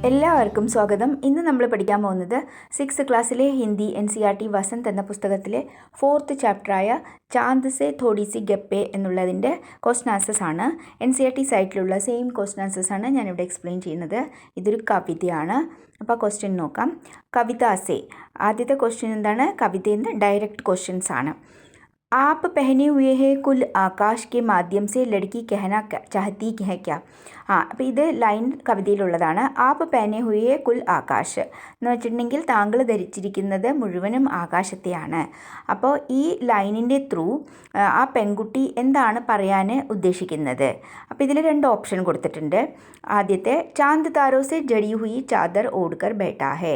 എല്ലാവർക്കും സ്വാഗതം. ഇന്ന് നമ്മൾ പഠിക്കാൻ പോകുന്നത് 6th ക്ലാസ്സിലെ ഹിന്ദി NCERT വസന്ത് എന്ന പുസ്തകത്തിലെ 4th ചാപ്റ്ററായ ചാന്ദ് സെ തോടി സി ഗപ്പെ എന്നുള്ളതിൻ്റെ ക്വസ്റ്റൻ ആൻസേഴ്സ് ആണ്. NCERT സൈറ്റിലുള്ള സെയിം ക്വസ്റ്റൻ ആൻസേഴ്സ് ആണ് ഞാനിവിടെ എക്സ്പ്ലെയിൻ ചെയ്യുന്നത്. ഇതൊരു കവിതയാണ്. അപ്പോൾ ക്വസ്റ്റ്യൻ നോക്കാം. കവിത സെ, ആദ്യത്തെ ക്വസ്റ്റ്യൻ എന്താണ്? കവിതയിൽ നിന്ന് ഡയറക്റ്റ് ക്വസ്റ്റ്യൻസ് ആണ്. आप पहने हुए हैं कुल आकाश के माध्यम से लड़की कहना चाहती है क्या? അപ്പോൾ ഇത് ലൈൻ കവിതയിലുള്ളതാണ്. ആപ്പ് പെഹനെ ഹുയെ കുൽ ആകാശ് എന്ന് വെച്ചിട്ടുണ്ടെങ്കിൽ താങ്കൾ ധരിച്ചിരിക്കുന്നത് മുഴുവനും ആകാശത്തെയാണ്. അപ്പോൾ ഈ ലൈനിൻ്റെ ത്രൂ ആ പെൺകുട്ടി എന്താണ് പറയാൻ ഉദ്ദേശിക്കുന്നത്? അപ്പോൾ ഇതിൽ 2 ഓപ്ഷൻ കൊടുത്തിട്ടുണ്ട്. ആദ്യത്തെ ചാന്ദ് താരോ സെ ജടി ഹുയി ചാദർ ഓഡ്കർ ബേട്ടാ ഹേ.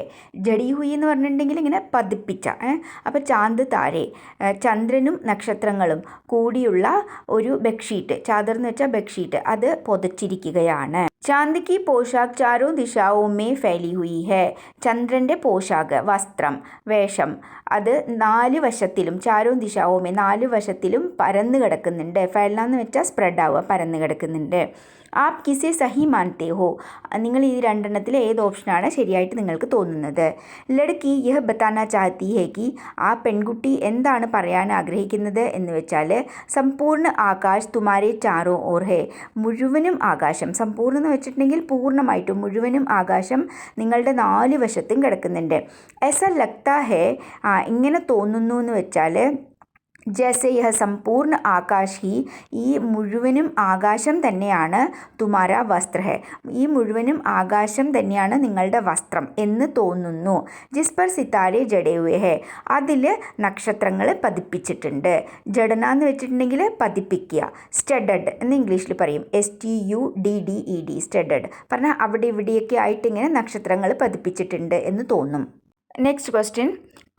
ജടി ഹുയി എന്ന് പറഞ്ഞിട്ടുണ്ടെങ്കിൽ ഇങ്ങനെ പതിപ്പിച്ച, അപ്പോൾ ചാന്ദ് താരെ, ചന്ദ്രനും നക്ഷത്രങ്ങളും കൂടിയുള്ള ഒരു ബെഡ്ഷീറ്റ്, ചാദർ എന്ന് വെച്ചാൽ ബെഡ്ഷീറ്റ്, അത് പൊതച്ചിരിക്കുകയാണ്. ചാന്ദ് കി പോഷാക് ചാരോ ദിശാവോ മേ ഫൈലി ഹുയി ഹേ. ചന്ദ്രൻ്റെ പോഷാക്, വസ്ത്രം, വേഷം, അത് 4 വശത്തിലും, ചാരോ ദിശാവോ മേ 4 വശത്തിലും പരന്നു കിടക്കുന്നുണ്ട്. ഫൈല എന്ന് വെച്ചാൽ സ്പ്രെഡ് ആവുക, പരന്നു കിടക്കുന്നുണ്ട്. ആപ് കിസെ സഹി മാനത്തെ ഹോ. നിങ്ങൾ ഈ 2 ഏത് ഓപ്ഷനാണ് ശരിയായിട്ട് നിങ്ങൾക്ക് തോന്നുന്നത്? ലഡ്കി യഹ് ബത്താന ചാഹത്തി ഹേ കി, ആ പെൺകുട്ടി എന്താണ് പറയാൻ ആഗ്രഹിക്കുന്നത് എന്ന് വെച്ചാൽ സമ്പൂർണ്ണ ആകാശ് തുമാരെ ചാരോ ഓർ ഹേ. മുഴുവനും ആകാശം, സമ്പൂർണ്ണ എന്ന് വെച്ചിട്ടുണ്ടെങ്കിൽ പൂർണ്ണമായിട്ടും മുഴുവനും ആകാശം നിങ്ങളുടെ 4 വശത്തും കിടക്കുന്നുണ്ട്. എസ ലഗ്താ ഹേ, ഇങ്ങനെ തോന്നുന്നു എന്ന് വെച്ചാൽ ജैसे यह സമ്പൂർണ്ണ ആകാശ് ഹി, ഈ മുഴുവനും ആകാശം തന്നെയാണ് തുമാര വസ്ത്ര ഹെ, ഈ മുഴുവനും ആകാശം തന്നെയാണ് നിങ്ങളുടെ വസ്ത്രം എന്ന് തോന്നുന്നു. ജിസ് പർ സിതാരെ ജഡേ ഹുए ഹെ, അതിൽ നക്ഷത്രങ്ങൾ പതിപ്പിച്ചിട്ടുണ്ട്. ജഡന എന്ന് വെച്ചിട്ടുണ്ടെങ്കിൽ പതിപ്പിക്കുക. സ്റ്റഡഡ് എന്ന് ഇംഗ്ലീഷിൽ പറയും, STUDDED, സ്റ്റഡഡ് പറഞ്ഞാൽ അവിടെ ഇവിടെയൊക്കെ ആയിട്ട് ഇങ്ങനെ നക്ഷത്രങ്ങൾ പതിപ്പിച്ചിട്ടുണ്ട് എന്ന് തോന്നും. Next question.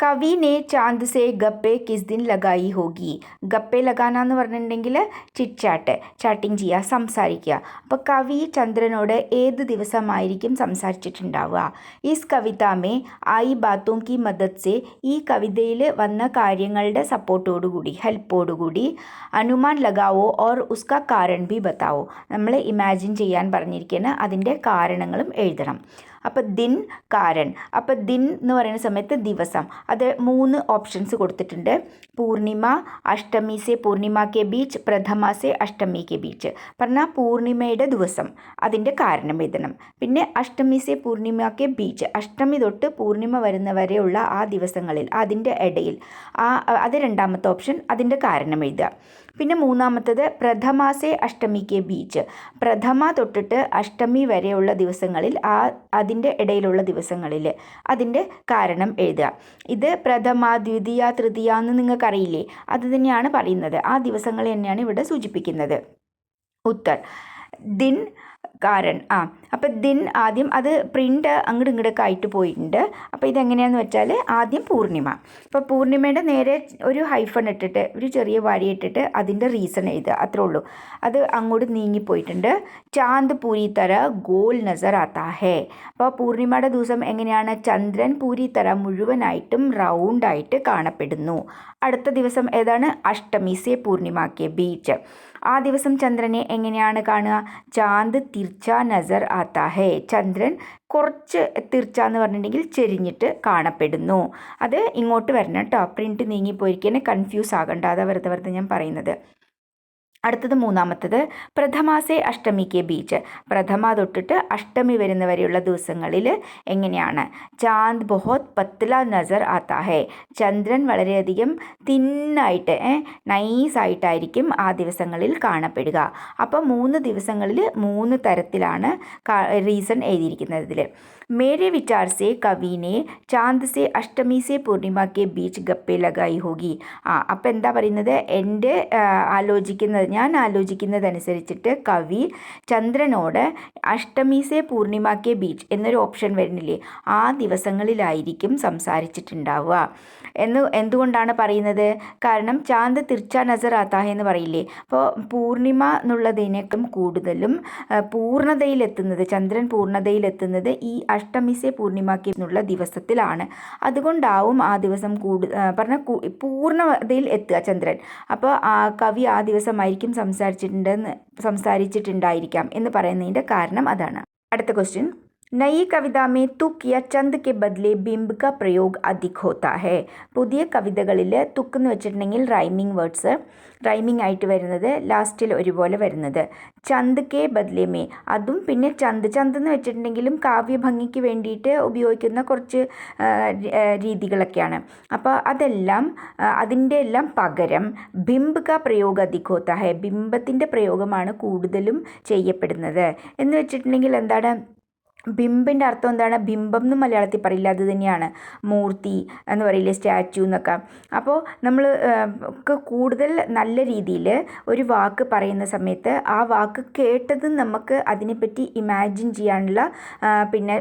കവി ने चांद से गप्पे किस दिन लगाई होगी. ഗപ്പെ ലഗാന എന്ന് പറഞ്ഞിട്ടുണ്ടെങ്കിൽ ചിറ്റ് ചാറ്റിംഗ് ചെയ്യുക, സംസാരിക്കുക. അപ്പോൾ കവി ചന്ദ്രനോട് ഏത് ദിവസമായിരിക്കും സംസാരിച്ചിട്ടുണ്ടാവുക? ഈസ് കവിതാമേ ആയി ബാത്തോം കി മദദ് സെ, ഈ കവിതയിൽ വന്ന കാര്യങ്ങളുടെ സപ്പോർട്ടോടുകൂടി, ഹെൽപ്പോടുകൂടി അനുമാൻ ലഗാവോ ഓർ ഉസ്ക കാരൺ ഭി ബത്താവോ. നമ്മൾ ഇമാജിൻ ചെയ്യാൻ പറഞ്ഞിരിക്കുന്ന അതിൻ്റെ കാരണങ്ങളും എഴുതണം. അപ്പോൾ ദിൻ, കാരൺ. അപ്പോൾ ദിൻ എന്ന് പറയുന്ന സമയത്ത് ദിവസം, അത് 3 ഓപ്ഷൻസ് കൊടുത്തിട്ടുണ്ട്. പൂർണിമ, അഷ്ടമി സെ പൂർണിമ കെ ബീച്ച്, പ്രഥമ സെ അഷ്ടമി കെ ബീച്ച്. പറഞ്ഞാൽ പൂർണിമയുടെ ദിവസം, അതിൻ്റെ കാരണം എഴുതണം. പിന്നെ അഷ്ടമി സെ പൂർണിമ കെ ബീച്ച്, അഷ്ടമി തൊട്ട് പൂർണിമ വരുന്നവരെയുള്ള ആ ദിവസങ്ങളിൽ, അതിൻ്റെ ഇടയിൽ, അത് 2ാമത്തെ ഓപ്ഷൻ, അതിൻ്റെ കാരണം എഴുതുക. പിന്നെ 3ാമത്തത് പ്രഥമ സെ അഷ്ടമി കെ ബീച്ച്, പ്രഥമ തൊട്ടിട്ട് അഷ്ടമി വരെയുള്ള ദിവസങ്ങളിൽ, അതിൻ്റെ ഇടയിലുള്ള ദിവസങ്ങളിൽ അതിൻ്റെ കാരണം എഴുതുക. ഇത് പ്രഥമ, ദ്വിതീയ, തൃതീയ എന്ന് നിങ്ങൾക്കറിയില്ലേ, അത് തന്നെയാണ് പറയുന്നത്. ആ ദിവസങ്ങൾ തന്നെയാണ് ഇവിടെ സൂചിപ്പിക്കുന്നത്. ഉത്തർ ദിൻ, കാരൺ. അപ്പോൾ ദിൻ ആദ്യം, അത് പ്രിൻ്റ് അങ്ങോട്ടും ഇങ്ങോട്ടൊക്കെ ആയിട്ട് പോയിട്ടുണ്ട്. അപ്പോൾ ഇതെങ്ങനെയാണെന്ന് വെച്ചാൽ ആദ്യം പൂർണിമ. അപ്പോൾ പൂർണിമയുടെ നേരെ ഒരു ഹൈഫൺ ഇട്ടിട്ട്, ഒരു ചെറിയ വരി ഇട്ടിട്ട് അതിൻ്റെ റീസൺ എഴുതുക, അത്രേ ഉള്ളൂ. അത് അങ്ങോട്ട് നീങ്ങിപ്പോയിട്ടുണ്ട്. ചാന്ദ് പൂരി തര ഗോൾ നസർ ആത്താ ഹേ. അപ്പോൾ പൂർണിമയുടെ ദിവസം എങ്ങനെയാണ്? ചന്ദ്രൻ പൂരി തര മുഴുവനായിട്ടും റൗണ്ടായിട്ട് കാണപ്പെടുന്നു. അടുത്ത ദിവസം ഏതാണ്? അഷ്ടമി സെ പൂർണിമ കെ ബീച്ച്. ആ ദിവസം ചന്ദ്രനെ എങ്ങനെയാണ് കാണുക? ചാന്ദ് തിർച്ച നസർ ആത്താ ഹേ. ചന്ദ്രൻ കുറച്ച് തിർച്ച എന്ന് പറഞ്ഞിട്ടുണ്ടെങ്കിൽ ചെരിഞ്ഞിട്ട് കാണപ്പെടുന്നു. അത് ഇങ്ങോട്ട് വരണം കേട്ടോ, പ്രിൻറ്റ് നീങ്ങിപ്പോയിരിക്കണേ, കൺഫ്യൂസ് ആകണ്ട, അതാ വെറുതെ ഞാൻ പറയുന്നത്. അടുത്തത് 3ാമത്തത് പ്രഥമ സെ അഷ്ടമി കെ ബീച്ച്. പ്രഥമ തൊട്ടിട്ട് അഷ്ടമി വരുന്നവരെയുള്ള ദിവസങ്ങളിൽ എങ്ങനെയാണ്? ചാന്ദ് ബഹുത് പത്ല നസർ ആത്താ ഹേ. ചന്ദ്രൻ വളരെയധികം തിന്നായിട്ട്, നൈസായിട്ടായിരിക്കും ആ ദിവസങ്ങളിൽ കാണപ്പെടുക. അപ്പോൾ 3 ദിവസങ്ങളിൽ 3 തരത്തിലാണ് റീസൺ എഴുതിയിരിക്കുന്നത് ഇതിൽ. മേരെ വിചാർ സെ കവിനെ ചാന്ദ് സെ അഷ്ടമി സെ പൂർണിമ കെ ബീച്ച് ഗപ്പെ ലഗായി ഹോഗി. അപ്പോൾ എന്താ പറയുന്നത്? ഞാൻ ആലോചിക്കുന്നതനുസരിച്ചിട്ട് കവി ചന്ദ്രനോട് അഷ്ടമി സെ പൂർണിമ കെ ബീച്ച് എന്നൊരു ഓപ്ഷൻ വരുന്നില്ലേ, ആ ദിവസങ്ങളിലായിരിക്കും സംസാരിച്ചിട്ടുണ്ടാവുക എന്തുകൊണ്ടാണ് പറയുന്നത്? കാരണം ചാന്ദ് തിർച്ച നസർ ആത്താ എന്ന് പറയില്ലേ, അപ്പോൾ പൂർണിമ എന്നുള്ളതിനേക്കും കൂടുതലും പൂർണ്ണതയിലെത്തുന്നത്, ചന്ദ്രൻ പൂർണ്ണതയിലെത്തുന്നത് ഈ അഷ്ടമി സെ പൂർണിമ കെ എന്നുള്ള ദിവസത്തിലാണ്. അതുകൊണ്ടാവും ആ ദിവസം പൂർണ്ണതയിൽ എത്തുക ചന്ദ്രൻ. അപ്പോൾ കവി ആ ദിവസമായിരിക്കും സംസാരിച്ചിട്ടുണ്ടായിരിക്കാം എന്ന് പറയുന്നതിൻ്റെ കാരണം അതാണ്. അടുത്ത ക്വസ്റ്റ്യൻ. नई कविता में तुक या चंद के बदले बिंब का प्रयोग अधिक होता है. പുതിയ കവിതകളിൽ തുക്ക് എന്ന് വെച്ചിട്ടുണ്ടെങ്കിൽ റൈമിംഗ് വേർഡ്സ്, റൈമിംഗ് ആയിട്ട് വരുന്നത്, ലാസ്റ്റിൽ ഒരുപോലെ വരുന്നത്. ചന്ത് കെ ബദലെ മേ, അതും പിന്നെ ചന്ത് എന്ന് വെച്ചിട്ടുണ്ടെങ്കിലും കാവ്യഭംഗിക്ക് വേണ്ടിയിട്ട് ഉപയോഗിക്കുന്ന കുറച്ച് രീതികളൊക്കെയാണ്. അപ്പോൾ അതെല്ലാം അതിൻ്റെ എല്ലാം പകരം ബിംബ് കാ പ്രയോഗ അധിക് ഹോത്താ ഹെ, ബിംബത്തിൻ്റെ പ്രയോഗമാണ് കൂടുതലും ചെയ്യപ്പെടുന്നത്. എന്ന് വെച്ചിട്ടുണ്ടെങ്കിൽ എന്താണ്, ബിംബിൻ്റെ അർത്ഥം എന്താണ്? ബിംബം എന്ന് മലയാളത്തിൽ പറയില്ല, അത് തന്നെയാണ് മൂർത്തി എന്ന് പറയില്ലേ, സ്റ്റാച്യു എന്നൊക്കെ. അപ്പോൾ നമ്മൾ കൂടുതൽ നല്ല രീതിയിൽ ഒരു വാക്ക് പറയുന്ന സമയത്ത് ആ വാക്ക് കേട്ടത് നമുക്ക് അതിനെപ്പറ്റി ഇമാജിൻ ചെയ്യാനുള്ള പിന്നെ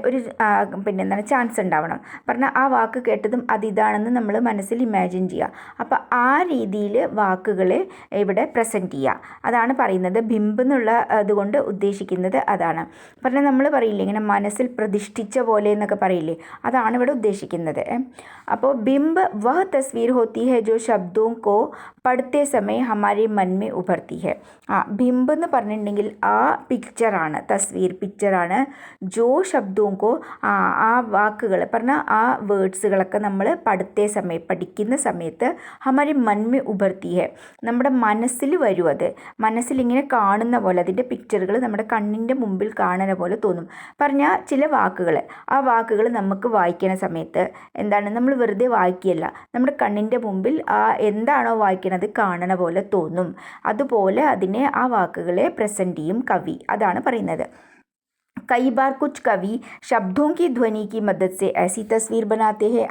എന്താണ് ചാൻസ് ഉണ്ടാവണം. പറഞ്ഞാൽ ആ വാക്ക് കേട്ടതും അതിതാണെന്ന് നമ്മൾ മനസ്സിൽ ഇമാജിൻ ചെയ്യുക. അപ്പോൾ ആ രീതിയിൽ വാക്കുകളെ ഇവിടെ പ്രസൻറ്റ് ചെയ്യുക, അതാണ് പറയുന്നത്. ബിംബ് എന്നുള്ള അതുകൊണ്ട് ഉദ്ദേശിക്കുന്നത് അതാണ്. പറഞ്ഞാൽ നമ്മൾ പറയില്ലേ ഇങ്ങനെ മനസ്സിൽ പ്രതിഷ്ഠിച്ച പോലെ എന്നൊക്കെ പറയില്ലേ, അതാണ് ഇവിടെ ഉദ്ദേശിക്കുന്നത്. അപ്പോൾ ബിംബ് വഹ് തസ്വീർ ഹോത്തി ഹെ ജോ ശബ്ദോं को പഠത്തെ സമയം ഹമാരെ മൻ മേ ഉഭർത്തി ഹെ. ബിംബ് എന്ന് പറഞ്ഞിട്ടുണ്ടെങ്കിൽ ആ പിക്ചറാണ്, തസ്വീർ പിക്ചറാണ്. ജോ ശബ്ദോं को ആ വാക്കുകൾ പറഞ്ഞാൽ ആ വേർഡ്സുകളൊക്കെ നമ്മൾ പഠത്തെ സമയം പഠിക്കുന്ന സമയത്ത് ഹമാരെ മൻ മേ ഉഭർത്തി ഹെ, നമ്മുടെ മനസ്സിൽ വരും. അത് മനസ്സിലിങ്ങനെ കാണുന്ന പോലെ, അതിൻ്റെ പിക്ചറുകൾ നമ്മുടെ കണ്ണിൻ്റെ മുമ്പിൽ കാണുന്ന പോലെ തോന്നും. പറഞ്ഞാൽ ചില വാക്കുകൾ, ആ വാക്കുകൾ നമുക്ക് വായിക്കുന്ന സമയത്ത് എന്താണ്, നമ്മൾ വെറുതെ വായിക്കുകയല്ല, നമ്മുടെ കണ്ണിൻ്റെ മുമ്പിൽ ആ എന്താണോ വായിക്കണത് കാണണ പോലെ തോന്നും. അതുപോലെ അതിനെ ആ വാക്കുകളെ പ്രസൻറ്റ് ചെയ്യും കവി, അതാണ് പറയുന്നത്. कई बार कुछ कवि शब्दों की ध्वनि की मदद से ऐसी तस्वीर बनाते हैं.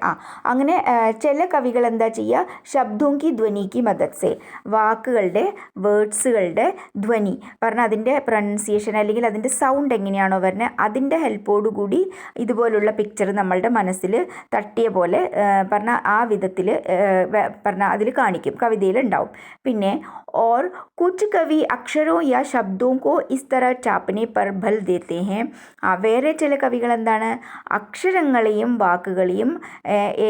അങ്ങനെ ചില കവികൾ എന്താ ചെയ്യുക, ശബ്ദോं की ध्वनि की मदद से, വാക്കുകളുടെ വേർഡ്സുകളുടെ ധ്വനി പറഞ്ഞാൽ അതിൻ്റെ പ്രൊനൗൺസിയേഷൻ അല്ലെങ്കിൽ അതിൻ്റെ സൗണ്ട് എങ്ങനെയാണോ വരുന്നത് അതിൻ്റെ ഹെൽപ്പോടു കൂടി ഇതുപോലുള്ള പിക്ചർ നമ്മളുടെ മനസ്സിൽ തട്ടിയ പോലെ പറഞ്ഞാൽ ആ വിധത്തിൽ പറഞ്ഞാൽ അതിൽ കാണിക്കും, കവിതയിൽ ഉണ്ടാവും. പിന്നെ और कुछ कवि अक्षरों या शब्दों को इस तरह छापने पर बल देते हैं. വേറെ ചില കവികൾ എന്താണ്, അക്ഷരങ്ങളെയും വാക്കുകളെയും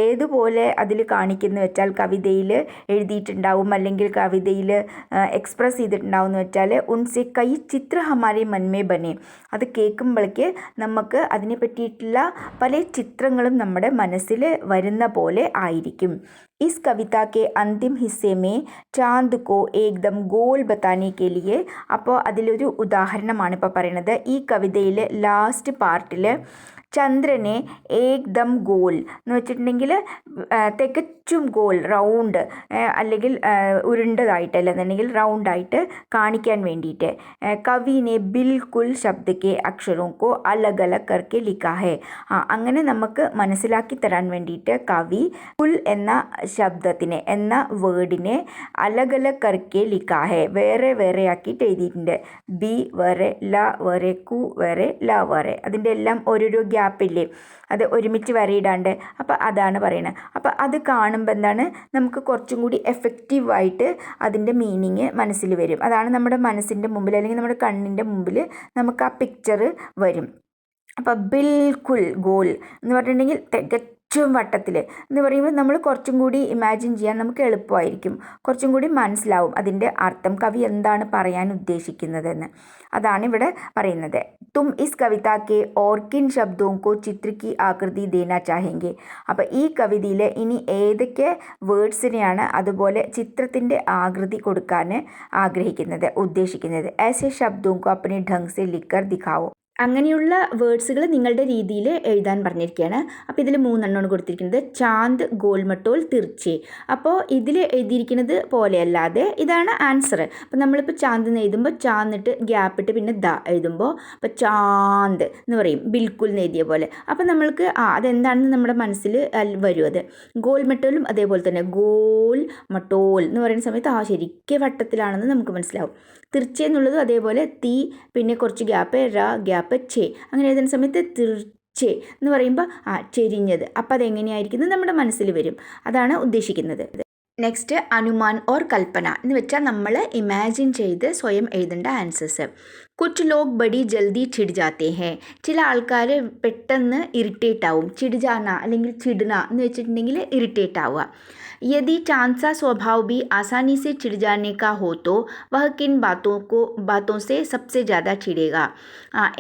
ഏതുപോലെ അതിൽ കാണിക്കുന്നു വെച്ചാൽ കവിതയിൽ എഴുതിയിട്ടുണ്ടാവും അല്ലെങ്കിൽ കവിതയിൽ എക്സ്പ്രസ് ചെയ്തിട്ടുണ്ടാവും എന്ന് വെച്ചാൽ ഉൻസെ കൈ ചിത്ര ഹമാരെ മൻമേ ബനെ, അത് കേൾക്കുമ്പോഴേക്ക് നമുക്ക് അതിനെ പറ്റിയിട്ടുള്ള പല ചിത്രങ്ങളും നമ്മുടെ മനസ്സിൽ വരുന്ന പോലെ ആയിരിക്കും. इस कविता के अंतिम हिस्से में चांद को एकदम गोल बताने के लिए, അപ്പോൾ അതിലൊരു ഉദാഹരണമാണ് ഇപ്പോൾ പറയുന്നത്. ഈ കവിതയിലെ ലാസ്റ്റ് പാർട്ടിൽ ചന്ദ്രനെ ഏകദം ഗോൾ എന്ന് വെച്ചിട്ടുണ്ടെങ്കിൽ തികച്ചും ഗോൾ, റൗണ്ട് അല്ലെങ്കിൽ ഉരുണ്ടതായിട്ട് അല്ലെന്നുണ്ടെങ്കിൽ റൗണ്ടായിട്ട് കാണിക്കാൻ വേണ്ടിയിട്ട് കവിനെ ബിൽകുൽ ശബ്ദക്കെ അക്ഷരോं को अलग अलग करके लिखा है. അങ്ങനെ നമുക്ക് മനസ്സിലാക്കി തരാൻ വേണ്ടിയിട്ട് കവി കുൽ എന്ന ശബ്ദത്തിനെ എന്ന വേർഡിനെ അലഗ് അലഗ് കർക്കെ ലിഖാ ഹെ, വേറെ വേറെ ആക്കിയിട്ട് എഴുതിയിട്ടുണ്ട്. ബി വേറെ, ല വേറെ, കു വേറെ, ല വേറെ, അതിൻ്റെ എല്ലാം ഓരോരോ ഗ്യാപ്പില്ലേ, അത് ഒരുമിച്ച് വരയിടാണ്ട്. അപ്പോൾ അതാണ് പറയുന്നത്. അപ്പോൾ അത് കാണുമ്പോൾ എന്താണ്, നമുക്ക് കുറച്ചും കൂടി എഫക്റ്റീവായിട്ട് അതിൻ്റെ മീനിങ് മനസ്സിൽ വരും. അതാണ് നമ്മുടെ മനസ്സിൻ്റെ മുമ്പിൽ അല്ലെങ്കിൽ നമ്മുടെ കണ്ണിൻ്റെ മുമ്പിൽ നമുക്ക് ആ പിക്ചർ വരും. അപ്പോൾ ബിൽകുൽ ഗോൾ എന്ന് പറഞ്ഞിട്ടുണ്ടെങ്കിൽ തികച്ചും വട്ടത്തിൽ എന്ന് പറയുമ്പോൾ നമ്മൾ കുറച്ചും കൂടി ഇമാജിൻ ചെയ്യാൻ നമുക്ക് എളുപ്പമായിരിക്കും, കുറച്ചും കൂടി മനസ്സിലാവും അതിൻ്റെ അർത്ഥം, കവി എന്താണ് പറയാൻ ഉദ്ദേശിക്കുന്നതെന്ന്. അതാണ് ഇവിടെ പറയുന്നത്. തും ഇസ് കവിത കെ ഓർ കിൻ ശബ്ദോं को ചിത്ര की ആകൃതി ദേനാ ചാഹെങ്കെ. അപ്പോൾ ഈ കവിതയിൽ ഇനി ഏതൊക്കെ വേർഡ്സിനെയാണ് അതുപോലെ ചിത്രത്തിൻ്റെ ആകൃതി കൊടുക്കാൻ ആഗ്രഹിക്കുന്നത്, ഉദ്ദേശിക്കുന്നത്. ऐसे शब्दों को अपने ढंग से लिखकर दिखाओ. അങ്ങനെയുള്ള വേർഡ്സുകൾ നിങ്ങളുടെ രീതിയിൽ എഴുതാൻ പറഞ്ഞിരിക്കുകയാണ്. അപ്പോൾ ഇതിൽ 3 എണ്ണമാണ് കൊടുത്തിരിക്കുന്നത്. ചാന്ദ്, ഗോൾമട്ടോൾ, തിർച്ചെ. അപ്പോൾ ഇതിൽ എഴുതിയിരിക്കുന്നത് പോലെയല്ലാതെ ഇതാണ് ആൻസർ. അപ്പോൾ നമ്മളിപ്പോൾ ചാന്ദ് എന്ന് എഴുതുമ്പോൾ ചാന്നിട്ട് ഗ്യാപ്പിട്ട് പിന്നെ ദ എഴുതുമ്പോൾ അപ്പോൾ ചാന്ദ് എന്ന് പറയും, ബിൽക്കുൽ എന്ന് എഴുതിയ പോലെ. അപ്പോൾ നമ്മൾക്ക് അതെന്താണെന്ന് നമ്മുടെ മനസ്സിൽ വരും. അത് ഗോൾമട്ടോളും അതേപോലെ തന്നെ ഗോൾ മട്ടോൾ എന്ന് പറയുന്ന സമയത്ത് ശരിക്കും വട്ടത്തിലാണെന്ന് നമുക്ക് മനസ്സിലാവും. തിർച്ചെ എന്നുള്ളതും അതേപോലെ തീ പിന്നെ കുറച്ച് ഗ്യാപ്പ്, റ ഗ്യാപ്പ്, ചെ, അങ്ങനെ എഴുതുന്ന സമയത്ത് തിർച്ചെ എന്ന് പറയുമ്പോൾ ചെരിഞ്ഞത്. അപ്പോൾ അതെങ്ങനെയായിരിക്കുന്നത് നമ്മുടെ മനസ്സിൽ വരും, അതാണ് ഉദ്ദേശിക്കുന്നത്. നെക്സ്റ്റ് അനുമാൻ ഓർ കൽപ്പന എന്ന് വെച്ചാൽ നമ്മൾ ഇമാജിൻ ചെയ്ത് സ്വയം എഴുതേണ്ട ആൻസേഴ്സ്. കുച്ച് ലോഗ് ബഡി ജൽദി ചിഡ് ജാത്തേ ഹേ. ചില ആൾക്കാർ പെട്ടെന്ന് ഇറിറ്റേറ്റ് ആവും. ചിഡ് ജാന അല്ലെങ്കിൽ ചിഡ്ന എന്ന് വെച്ചിട്ടുണ്ടെങ്കിൽ ഇറിറ്റേറ്റ് ആവുക. यदि चांद सा स्वभाव भी आसानी से चिढ़ जाने का हो तो वह किन बातों से सबसे ज़्यादा ചിടേക.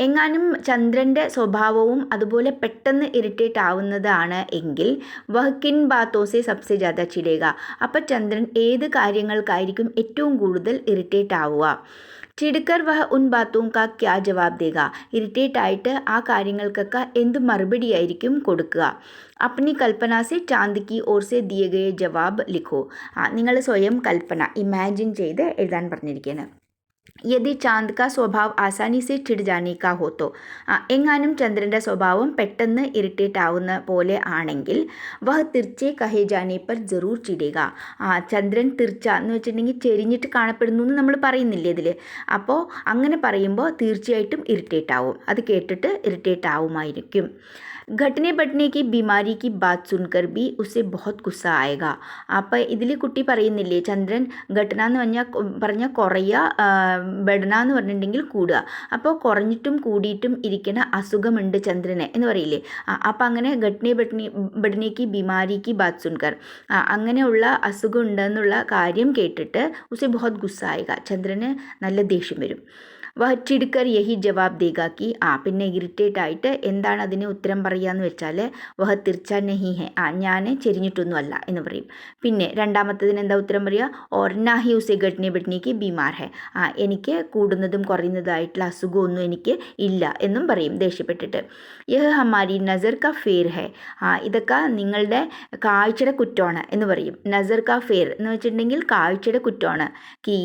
എങ്ങാനും ചന്ദ്രൻ്റെ സ്വഭാവവും അതുപോലെ പെട്ടെന്ന് ഇറിറ്റേറ്റ് ആവുന്നതാണ് എങ്കിൽ വഹ് കിൻ ബാത്തോ സെ സബ്സെ ജ്യാദ ചിടേക. അപ്പം ചന്ദ്രൻ ഏത് കാര്യങ്ങൾക്കായിരിക്കും ഏറ്റവും കൂടുതൽ ഇറിറ്റേറ്റ് ആവുക. ചിടുക്കർ വഹ ഉൻ ബാത്തോം കാ ക്യാ ജവാബ് ദേഗ. ഇറിറ്റേറ്റ് ആയിട്ട് ആ കാര്യങ്ങൾക്കൊക്കെ എന്ത് മറുപടിയായിരിക്കും കൊടുക്കുക. അപ്നി കൽപ്പന സെ ചാന്ദ് കി ഓർ സെ ദിയെ ഗയെ ജവാബ് ലിഖോ. നിങ്ങൾ സ്വയം കൽപ്പന ഇമാജിൻ ചെയ്ത് എഴുതാൻ പറഞ്ഞിരിക്കുകയാണ്. യദി ചാന്ദ് കാ സ്വഭാവ് ആസാനി സെ ചിട് ജാനെ കാ ഹോ തോ. എങ്ങാനും ചന്ദ്രൻ്റെ സ്വഭാവം പെട്ടെന്ന് ഇറിറ്റേറ്റ് ആവുന്ന പോലെ ആണെങ്കിൽ വഹ് തിർച്ചെ കഹേ ജാനെ പർ ജറൂർ ചിടേക. ചന്ദ്രൻ തിർച്ച എന്ന് വെച്ചിട്ടുണ്ടെങ്കിൽ ചെരിഞ്ഞിട്ട് കാണപ്പെടുന്നു എന്ന് നമ്മൾ പറയുന്നില്ലേ ഇതിൽ. അപ്പോൾ അങ്ങനെ പറയുമ്പോൾ തീർച്ചയായിട്ടും ഇറിറ്റേറ്റ് ആവും. അത് കേട്ടിട്ട് ഇറിറ്റേറ്റ് ആവുമായിരിക്കും. घटने बढ़ने की बीमारी की बात सुनकर भी उसे बहुत गुस्सा आएगा. അപ്പോൾ ഇതിൽ കുട്ടി പറയുന്നില്ലേ ചന്ദ്രൻ ഘടന എന്ന് പറഞ്ഞാൽ കുറയുക, ബെഡന എന്ന് പറഞ്ഞിട്ടുണ്ടെങ്കിൽ കൂടുക. അപ്പോൾ കുറഞ്ഞിട്ടും കൂടിയിട്ടും ഇരിക്കുന്ന അസുഖമുണ്ട് ചന്ദ്രന് എന്ന് പറയില്ലേ. അപ്പോൾ അങ്ങനെ ഘട്ടനെ ബഡ്നേക്ക് ബിമാരിക്ക് ബാത് സുൻകർ, അങ്ങനെയുള്ള അസുഖം ഉണ്ടെന്നുള്ള കാര്യം കേട്ടിട്ട് ഉസെ ബഹുത് ഗുസ്സ ആയിക, ചന്ദ്രന് നല്ല ദേഷ്യം വരും. വഹ ചിടുക്കർ യഹി ജവാബ് ദേഗ കി. പിന്നെ ഇറിറ്റേറ്റ് ആയിട്ട് എന്താണ് അതിന് ഉത്തരം പറയുക എന്ന് വെച്ചാൽ വഹ തിർച്ച നഹി ഹെ, ഞാൻ ചെരിഞ്ഞിട്ടൊന്നും അല്ല എന്ന് പറയും. പിന്നെ രണ്ടാമത്തതിന് എന്താ ഉത്തരം പറയുക? ഓർ നാഹി ഉസെ ഘട്ടനെ ബഡ്നേക്ക് ബീമാർ ഹെ, എനിക്ക് കൂടുന്നതും കുറയുന്നതായിട്ടുള്ള അസുഖമൊന്നും എനിക്ക് ഇല്ല എന്നും പറയും ദേഷ്യപ്പെട്ടിട്ട്. യഹ് ഹമാരി നസർ കാ ഫേർ ഹെ, ഇതൊക്കെ നിങ്ങളുടെ കാഴ്ചയുടെ കുറ്റമാണ് എന്ന് പറയും. നസർ കാ ഫേർ എന്ന് വെച്ചിട്ടുണ്ടെങ്കിൽ കാഴ്ചയുടെ കുറ്റമാണ്. കി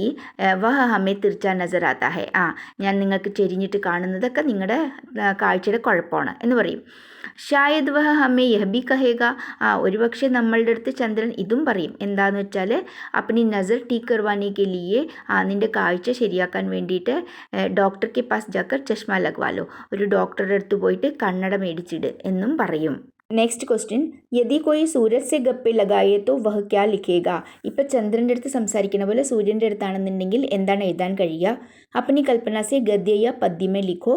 വഹ ഹമേ തിർച്ച നസർ ആത്താ ഹെ, ഞാൻ നിങ്ങൾക്ക് ചെരിഞ്ഞിട്ട് കാണുന്നതൊക്കെ നിങ്ങളുടെ കാഴ്ചയുടെ കുഴപ്പമാണ് എന്ന് പറയും. ഷായദ് വഹ ഹമേ യഹ് ബി കഹേഗ, ഒരുപക്ഷെ നമ്മളുടെ അടുത്ത് ചന്ദ്രൻ ഇതും പറയും. എന്താന്ന് വെച്ചാൽ അപ്പനി നസർ ടീക്ക് കർവാനെ കെ ലിയെ, നിൻ്റെ കാഴ്ച ശരിയാക്കാൻ വേണ്ടിയിട്ട് ഡോക്ടർ കെ പാസ് ജാക്കർ ചഷ്മ ലഗ്വാലോ, ഒരു ഡോക്ടറുടെ അടുത്ത് പോയിട്ട് കണ്ണട മേടിച്ചിട് എന്നും പറയും. നെക്സ്റ്റ് ക്വസ്റ്റ്യൻ, യദി കോയി സൂരജ് സെ ഗപ്പെ ലഗായേ തോ വഹ് ക്യാ ലിഖേഗ. ഇപ്പം ചന്ദ്രൻ്റെ അടുത്ത് സംസാരിക്കുന്ന പോലെ സൂര്യൻ്റെ അടുത്താണെന്നുണ്ടെങ്കിൽ എന്താണ് എഴുതാൻ കഴിയുക? അപ്പനി കൽപ്പന സെ ഗദ്യ പദ്യമേ ലിഖോ.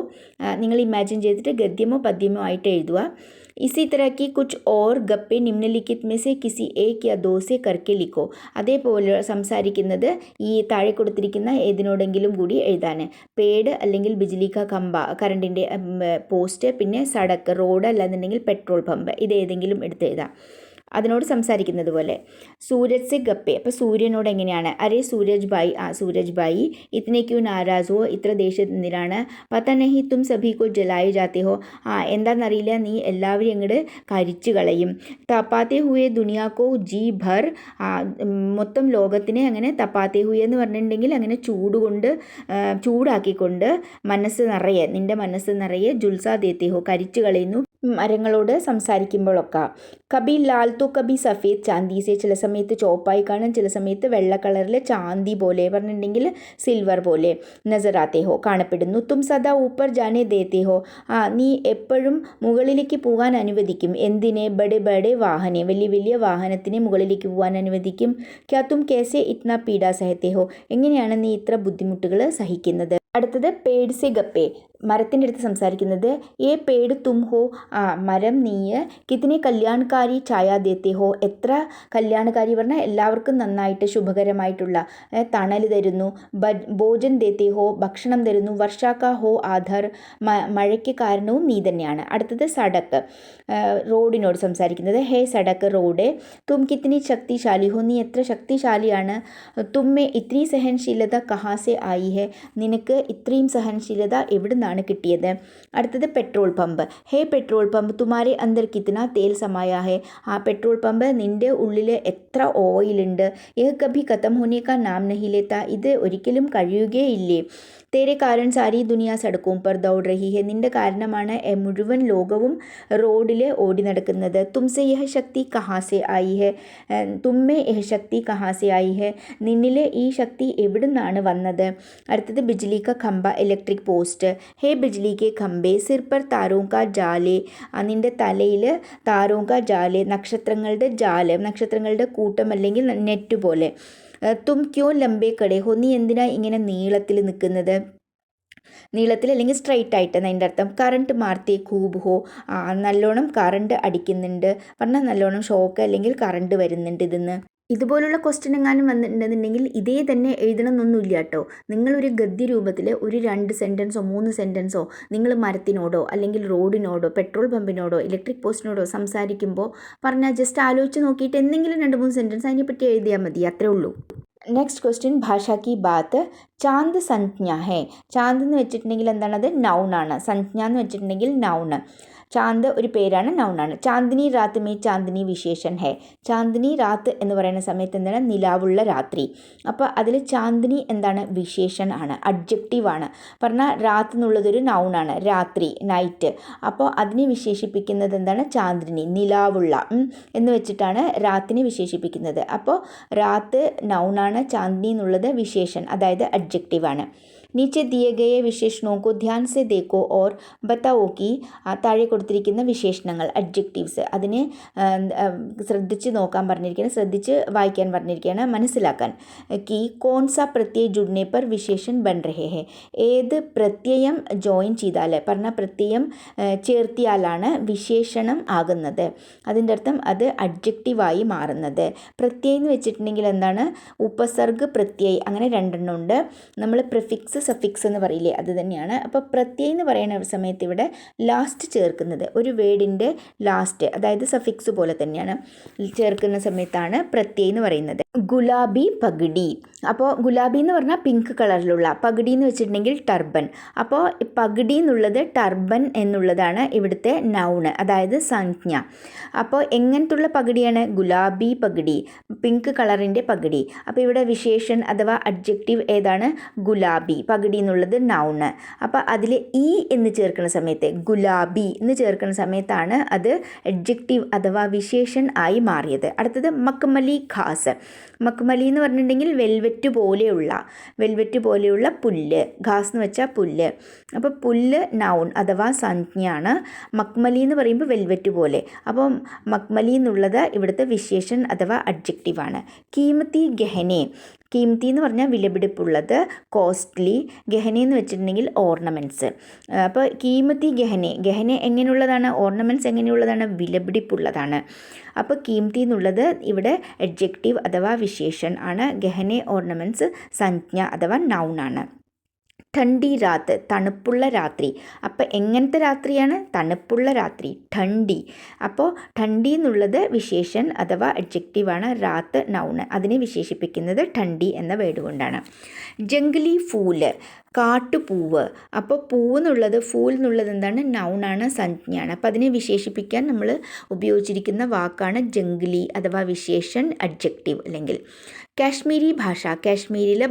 നിങ്ങൾ ഇമാജിൻ ചെയ്തിട്ട് ഗദ്യമോ പദ്യമോ ആയിട്ട് എഴുതുക. इसी तरह की कुछ और गप्पे निम्नलिखित में से किसी एक या दो से करके लिखो. അതേപോലെ സംസാരിക്കുന്നത് ഈ താഴെ കൊടുത്തിരിക്കുന്ന ഏതിനോടെങ്കിലും കൂടി എഴുതാൻ. പേട് അല്ലെങ്കിൽ ബിജ്ലി കാ ഖമ്പ, കറണ്ടിൻ്റെ പോസ്റ്റ്, പിന്നെ സടക്ക് റോഡ്, അല്ലാന്നുണ്ടെങ്കിൽ പെട്രോൾ പമ്പ്, ഇതേതെങ്കിലും എടുത്ത് എഴുതാം അതിനോട് സംസാരിക്കുന്നത് പോലെ. സൂരജ് സെ ഗപ്പെ, അപ്പോൾ സൂര്യനോട് എങ്ങനെയാണ്? അരേ സൂരജ് ഭായി, സൂരജ് ഭായി ഇത്തനെ ക്യൂ നാരാസ് ഹോ, ഇത്ര ദേഷ്യം എന്തിനാണ്? പത്ത നഹി തും സഭി കോ ജലായി ജാത്തെ ഹോ, എന്താണെന്നറിയില്ല നീ എല്ലാവരും അങ്ങോട്ട് കരിച്ചു കളയും. തപ്പാത്തെ ഹുയെ ദുനിയാക്കോ ജി ഭർ, മൊത്തം ലോകത്തിനെ അങ്ങനെ തപ്പാത്തെ ഹുയെ എന്ന് പറഞ്ഞിട്ടുണ്ടെങ്കിൽ അങ്ങനെ ചൂടാക്കിക്കൊണ്ട് മനസ്സ് നിറയെ, നിൻ്റെ മനസ്സ് നിറയെ ജുൽസ ദേത്തെ ഹോ, കരിച്ചു കളയുന്നു മരങ്ങളോട് സംസാരിക്കുമ്പോഴൊക്കെ. കബി ലാൽ തോ കബി സഫേദ് ചാന്തി സെ, ചില സമയത്ത് ചോപ്പായി കാണും, ചില സമയത്ത് വെള്ള കളറിൽ ചാന്തി പോലെ പറഞ്ഞിട്ടുണ്ടെങ്കിൽ സിൽവർ പോലെ നസറാത്തെ ഹോ, കാണപ്പെടുന്നു. തും സദാ ഊപ്പർ ജാനെ ദേത്തെ ഹോ, നീ എപ്പോഴും മുകളിലേക്ക് പോകാൻ അനുവദിക്കും. എന്തിനെ? ബഡെ ബഡെ വാഹനെ, വലിയ വലിയ വാഹനത്തിനെ മുകളിലേക്ക് പോകാൻ അനുവദിക്കും. ക്യാ തും കേസെ ഇത്ന പീഡ സഹത്തെ ഹോ, എങ്ങനെയാണ് നീ ഇത്ര ബുദ്ധിമുട്ടുകൾ സഹിക്കുന്നത്? അടുത്തത് പേട് സെ ഗപ്പെ, മരത്തിൻ്റെ അടുത്ത് സംസാരിക്കുന്നത്. ഏ പേട് തും ഹോ, മരം നീ കിത്തിനെ കല്യാൺകാരി ഛായ ദേത്തെ ഹോ, എത്ര കല്യാണകാരി പറഞ്ഞാൽ എല്ലാവർക്കും നന്നായിട്ട് ശുഭകരമായിട്ടുള്ള തണൽ തരുന്നു. ഭോജൻ ദേത്തെ ഹോ, ഭക്ഷണം തരുന്നു. വർഷാക്ക ഹോ ആധാർ, മഴയ്ക്ക് കാരണവും നീ തന്നെയാണ്. അടുത്തത് സടക്ക്, റോഡിനോട് സംസാരിക്കുന്നത്. ഹേ സടക്ക് റോഡ്, തും കിത്തിനി ശക്തിശാലി ഹോ, നീ എത്ര ശക്തിശാലിയാണ്. തുമ്മെ ഇത്നി സഹൻശീലത കഹാസെ ആയി ഹെ, നിനക്ക് ഇത്രയും സഹനശീലത എവിടെ നിന്നാണ് കിട്ടിയത്? അടുത്തത് പെട്രോൾ പമ്പ്. ഹേ പെട്രോൾ പമ്പ് തുമാരെ അന്തർ കിത്തന തേൽ സമായാ ഹെ, പെട്രോൾ പമ്പ് നിൻ്റെ ഉള്ളിൽ എത്ര ഓയിലുണ്ട്. യഹ് കഭി ഖത്തം ഹോനെ കാ നാം നഹി ലേത്ത, ഇത് ഒരിക്കലും കഴിയുകയില്ലേ. തേരെ കാരൻ സാരി ദുനിയ സടക്കും പർ ദൗഡ് റഹി ഹെ, നിൻ്റെ കാരണമാണ് മുഴുവൻ ലോകവും റോഡിൽ ഓടി നടക്കുന്നത്. തുംസെ യഹ് ശക്തി കഹാസെ ആയി ഹെ, തുമ്മെ യഹ് ശക്തി കഹാസെ ആയി ഹെ, നിന്നിലെ ഈ ശക്തി എവിടെ നിന്നാണ് വന്നത്? അടുത്തത് ബിജ്ലി കാ ഖമ്പ ഇലക്ട്രിക് പോസ്റ്റ്. ഹേ ബിജ്ലി കെ ഖമ്പെ സിർ പർ താരോ കാ ജാലെ, നിൻ്റെ തലയിൽ താരോ കാ ജാലെ, നക്ഷത്രങ്ങളുടെ ജാലം, നക്ഷത്രങ്ങളുടെ കൂട്ടം അല്ലെങ്കിൽ നെറ്റ് പോലെ. തും ക്യോ ലംബെ കടേ ഹോ, നീ എന്തിനാ ഇങ്ങനെ നീളത്തിൽ നിൽക്കുന്നത്? നീളത്തിൽ അല്ലെങ്കിൽ സ്ട്രൈറ്റ് ആയിട്ട് എന്നതിൻ്റെ അർത്ഥം. കറണ്ട് മാർത്തേ ഖൂബ് ഹോ, നല്ലോണം കറണ്ട് അടിക്കുന്നുണ്ട് പറഞ്ഞാൽ നല്ലോണം ഷോക്ക് അല്ലെങ്കിൽ കറണ്ട് വരുന്നുണ്ട് ഇതിന്ന്. ഇതുപോലുള്ള ക്വസ്റ്റ്യൻ എങ്ങാനും വന്നിട്ടുണ്ടെന്നുണ്ടെങ്കിൽ ഇതേ തന്നെ എഴുതണമെന്നൊന്നുമില്ല കേട്ടോ. നിങ്ങളൊരു ഗദ്യ രൂപത്തിൽ ഒരു 2 സെൻറ്റൻസോ 3 സെൻറ്റൻസോ നിങ്ങൾ മരത്തിനോടോ അല്ലെങ്കിൽ റോഡിനോടോ പെട്രോൾ പമ്പിനോടോ ഇലക്ട്രിക് പോസ്റ്റിനോടോ സംസാരിക്കുമ്പോൾ പറഞ്ഞാൽ ജസ്റ്റ് ആലോചിച്ച് നോക്കിയിട്ട് എന്തെങ്കിലും 2-3 സെൻറ്റൻസ് അതിനെപ്പറ്റി എഴുതിയാൽ മതി, അത്രേ ഉള്ളൂ. നെക്സ്റ്റ് ക്വസ്റ്റ്യൻ ഭാഷ കി ബാത്ത്. ചാന്ദ് സംജ്ഞ ഹേ. ചാന്ദ് എന്ന് വെച്ചിട്ടുണ്ടെങ്കിൽ എന്താണത്? നൗണാണ്. സംജ്ഞ എന്ന് വെച്ചിട്ടുണ്ടെങ്കിൽ നൗണ്. ചാന്ദ് ഒരു പേരാണ്, നൗണാണ്. ചാന്ദിനി രാത്ത് മേ ചാന്ദിനി വിശേഷൻ ഹേ. ചാന്ദിനി രാത്ത് എന്ന് പറയുന്ന സമയത്ത് എന്താണ്? നിലാവുള്ള രാത്രി. അപ്പോൾ അതിൽ ചാന്ദിനി എന്താണ്? വിശേഷൻ ആണ്, അഡ്ജക്റ്റീവ് ആണ്. പറഞ്ഞാൽ രാത്ത് എന്നുള്ളതൊരു നൗണാണ്, രാത്രി, നൈറ്റ്. അപ്പോൾ അതിനെ വിശേഷിപ്പിക്കുന്നത് എന്താണ്? ചാന്ദിനി, നിലാവുള്ള എന്ന് വെച്ചിട്ടാണ് രാത്തിനെ വിശേഷിപ്പിക്കുന്നത്. അപ്പോൾ രാത്ത് നൗണാണ്, ചാന്ദിനി എന്നുള്ളത് വിശേഷൻ, അതായത് അഡ്ജക്റ്റീവ് ആണ്. नीचे दिए गए विशेषणों को ध्यान से देखो और बताओ कि താഴെ കൊടുത്തിരിക്കുന്ന വിശേഷണങ്ങൾ, അഡ്ജക്റ്റീവ്സ്, അതിനെ ശ്രദ്ധിച്ച് നോക്കാൻ പറഞ്ഞിരിക്കുകയാണ്, ശ്രദ്ധിച്ച് വായിക്കാൻ പറഞ്ഞിരിക്കുകയാണ്, മനസ്സിലാക്കാൻ. कि कौन सा प्रत्यय जुड़ने पर विशेषण बन रहे हैं. ഏത് പ്രത്യയം ജോയിൻ ചെയ്താൽ പറഞ്ഞ പ്രത്യയം ചേർത്തിയാലാണ് വിശേഷണം ആകുന്നത്. അതിൻ്റെ അർത്ഥം അത് അഡ്ജക്റ്റീവായി മാറുന്നത്. പ്രത്യയം എന്ന് വെച്ചിട്ടുണ്ടെങ്കിൽ എന്താണ്? ഉപസർഗ് പ്രത്യയ്, അങ്ങനെ 2 ഉണ്ട്. നമ്മൾ പ്രിഫിക്സ് സഫിക്സ് എന്ന് പറയില്ലേ, അത് തന്നെയാണ്. അപ്പോൾ പ്രത്യയം എന്ന് പറയുന്ന സമയത്ത് ഇവിടെ ലാസ്റ്റ് ചേർക്കുന്നത്, ഒരു വേർഡിൻ്റെ ലാസ്റ്റ്, അതായത് സഫിക്സ് പോലെ തന്നെയാണ് ചേർക്കുന്ന സമയത്താണ് പ്രത്യയം എന്ന് പറയുന്നത്. ഗുലാബി പഗടി. അപ്പോൾ ഗുലാബി എന്ന് പറഞ്ഞാൽ പിങ്ക് കളറിലുള്ള, പഗടി എന്ന് വെച്ചിട്ടുണ്ടെങ്കിൽ ടർബൻ. അപ്പോൾ പഗടി എന്നുള്ളത് ടർബൻ എന്നുള്ളതാണ് ഇവിടുത്തെ നൗണ്, അതായത് സംജ്ഞ. അപ്പോൾ എങ്ങനത്തുള്ള പഗടിയാണ്? ഗുലാബി പഗടി, പിങ്ക് കളറിൻ്റെ പഗടി. അപ്പോൾ ഇവിടെ വിശേഷൻ അഥവാ അഡ്ജക്റ്റീവ് ഏതാണ്? ഗുലാബി. പഗടി എന്നുള്ളത് നൗണ്. അപ്പോൾ അതിൽ ഈ എന്ന് ചേർക്കുന്ന സമയത്ത്, ഗുലാബി എന്ന് ചേർക്കുന്ന സമയത്താണ് അത് അഡ്ജക്റ്റീവ് അഥവാ വിശേഷൻ ആയി മാറിയത്. അടുത്തത് മക്മലി ഘാസ്. മക്മലി എന്ന് പറഞ്ഞിട്ടുണ്ടെങ്കിൽ വെൽവെറ്റ് പോലെയുള്ള പുല്ല്. ഘാസ് എന്ന് വെച്ചാൽ പുല്ല്. അപ്പോൾ പുല്ല് നൗൺ അഥവാ സംജ്ഞയാണ്. മക്മലി എന്ന് പറയുമ്പോൾ വെൽവെറ്റ് പോലെ. അപ്പം മക്മലി എന്നുള്ളത് ഇവിടുത്തെ വിശേഷൻ അഥവാ അഡ്ജക്റ്റീവാണ്. കീമത്തി ഗഹനെ. കീമത്തി എന്ന് പറഞ്ഞാൽ വിലപിടിപ്പുള്ളത്, കോസ്റ്റ്ലി. ഗഹനെ എന്ന് വെച്ചിട്ടുണ്ടെങ്കിൽ ഓർണമെൻറ്റ്സ്. അപ്പോൾ കീമത്തി ഗഹനെ എങ്ങനെയുള്ളതാണ്? ഓർണമെൻറ്റ്സ് എങ്ങനെയുള്ളതാണ്? വിലപിടിപ്പുള്ളതാണ്. അപ്പോൾ കീമത്തി എന്നുള്ളത് ഇവിടെ അഡ്ജക്റ്റീവ് അഥവാ വിശേഷൻ ആണ്. ഗഹനെ ഓർണമെൻറ്റ്സ് സംജ്ഞ അഥവാ നൗണാണ്. ठंडी रात, തണുപ്പുള്ള രാത്രി. അപ്പോൾ എങ്ങനത്തെ രാത്രിയാണ്? തണുപ്പുള്ള രാത്രി, ठंडी. അപ്പോൾ ठंडी എന്നുള്ളത് വിശേഷൻ അഥവാ അഡ്ജക്റ്റീവാണ്, രാത്ത് നൗണ്. അതിനെ വിശേഷിപ്പിക്കുന്നത് ठंडी എന്ന വേർഡ് കൊണ്ടാണ്. ജംഗ്ലി ഫൂല്, കാട്ടുപൂവ്. അപ്പോൾ പൂവ് എന്നുള്ളത്, ഫൂൽ എന്നുള്ളത് എന്താണ്? നൗണാണ്, സംജ്ഞയാണ്. അപ്പോൾ അതിനെ വിശേഷിപ്പിക്കാൻ നമ്മൾ ഉപയോഗിച്ചിരിക്കുന്ന വാക്കാണ് ജംഗ്ലി അഥവാ വിശേഷൻ, അഡ്ജക്റ്റീവ് അല്ലെങ്കിൽ. കാശ്മീരി ഭാഷ, കാശ്മീരിലെ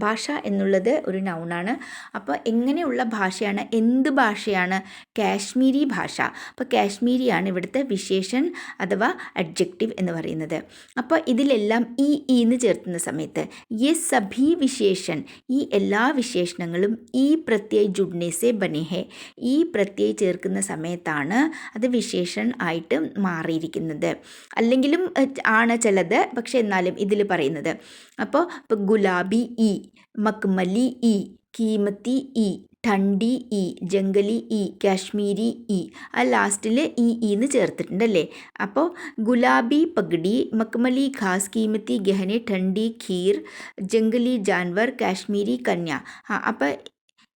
ഭാഷ എന്നുള്ളത് ഒരു നൗണാണ്. അപ്പോൾ എങ്ങനെയുള്ള ഭാഷയാണ്? എന്ത് ഭാഷയാണ്? കാശ്മീരി ഭാഷ. അപ്പോൾ കാശ്മീരിയാണ് ഇവിടുത്തെ വിശേഷൻ അഥവാ അഡ്ജക്റ്റീവ് എന്ന് പറയുന്നത്. അപ്പോൾ ഇതിലെല്ലാം ഈ എന്ന് ചേർത്തുന്ന സമയത്ത് യെ സഭി വിശേഷൻ, ഈ എല്ലാ വിശേഷണങ്ങളും ഈ പ്രത്യയ് ജുഡ്നെ സെ ബനെ ഹെ, ഈ പ്രത്യയ് ചേർക്കുന്ന സമയത്താണ് അത് വിശേഷൻ ആയിട്ട് മാറിയിരിക്കുന്നത്. അല്ലെങ്കിലും ആണ് ചിലത്, പക്ഷെ എന്നാലും ഇതിൽ പറയുന്നത്. അപ്പോൾ ഗുലാബി ഈ, മക്മലി ഈ, കീമത്തി ഈ, ठंडी ഈ, ജംഗലി ഈ, കാശ്മീരി ഈ, ആ ലാസ്റ്റിൽ ഈ എന്ന് ചേർത്തിട്ടുണ്ടല്ലേ. അപ്പോൾ ഗുലാബി പഗടി, മക്മലി ഘാസ്, കീമത്തി ഗഹനെ, ठंडी खीर, ജംഗലി ജാൻവർ, കാശ്മീരി കന്യ. അപ്പോൾ